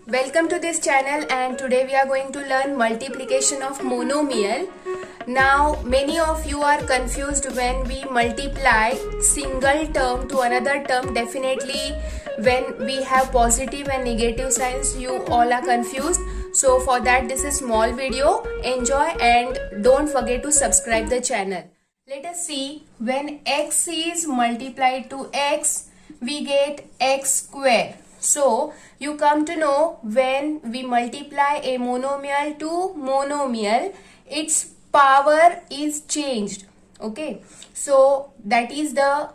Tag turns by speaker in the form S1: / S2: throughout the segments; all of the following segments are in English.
S1: Welcome to this channel, and today we are going to learn multiplication of monomial. Now many of you are confused when we multiply single term to another term. Definitely when we have positive and negative signs, you all are confused. So for that, this is small video. Enjoy and don't forget to subscribe the channel. Let us see, when x is multiplied to x, we get x square. So you come to know, when we multiply a monomial to monomial, its power is changed. Okay, so that is the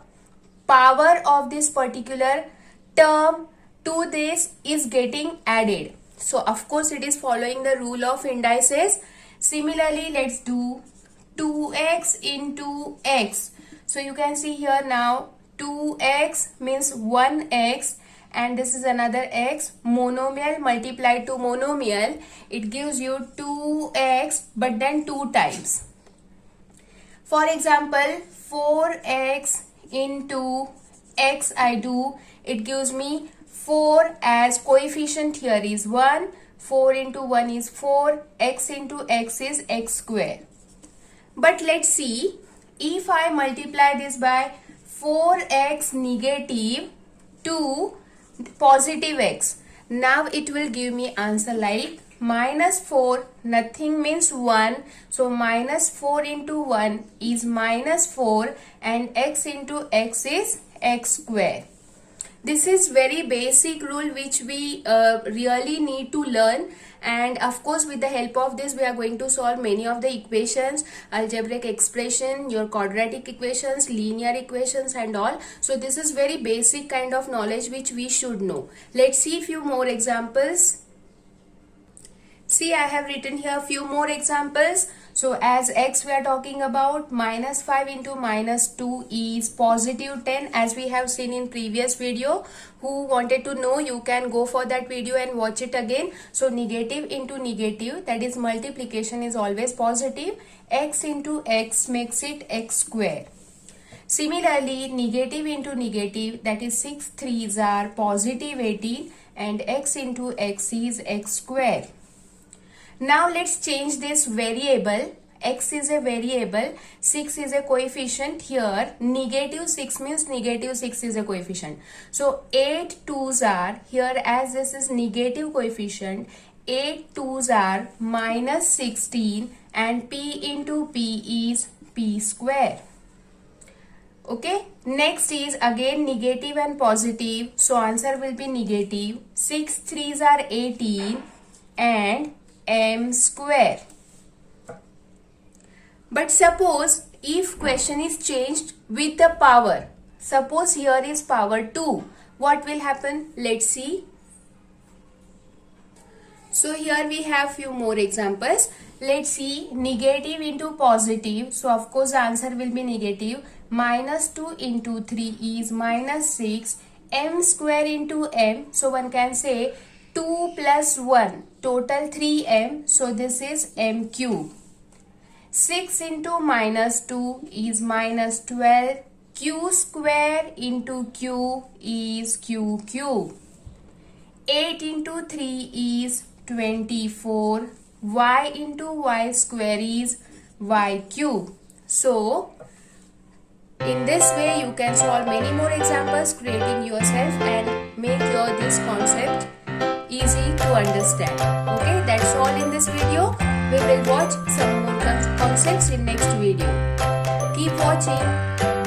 S1: power of this particular term to this is getting added. So of course it is following the rule of indices. Similarly, let's do 2x into x. So you can see here now 2x means 1x and this is another x. Monomial multiplied to monomial, it gives you 2x but then 2 times. For example, 4x into x I do, it gives me 4 as coefficient here is 1. 4 into 1 is 4. X into x is x square. But let's see, if I multiply this by 4x negative to positive x, now it will give me answer like minus 4, nothing means 1, so minus 4 into 1 is minus 4 and x into x is x square. This is very basic rule which we really need to learn, and of course with the help of this we are going to solve many of the equations, algebraic expression, your quadratic equations, linear equations and all. So this is very basic kind of knowledge which we should know. Let's see few more examples. See, I have written here few more examples. So as x we are talking about, minus 5 into minus 2 is positive 10, as we have seen in previous video. Who wanted to know, you can go for that video and watch it again. So negative into negative, that is multiplication is always positive. X into x makes it x square. Similarly, negative into negative, that is 6 3s are positive 18 and x into x is x square. Now let's change this variable. X is a variable, 6 is a coefficient. Here negative 6 means negative 6 is a coefficient. So 8 2s are here, as this is negative coefficient, 8 2s are minus 16 and p into p is p square. Okay, next is again negative and positive, so answer will be negative. 6 3s are 18 and m square. But suppose if question is changed with the power, suppose here is power 2, what will happen? Let's see. So here we have few more examples. Let's see, negative into positive, so of course the answer will be negative. Minus 2 into 3 is minus 6. M square into m, so one can say 2 plus 1, total 3m, so this is m cube. 6 into minus 2 is minus 12. Q square into q is q cube. 8 into 3 is 24. Y into y square is y cube. So in this way you can solve many more examples, creating yourself and make your this concept easy to understand. Okay, that's all in this video. We will watch some more concepts in next video. Keep watching.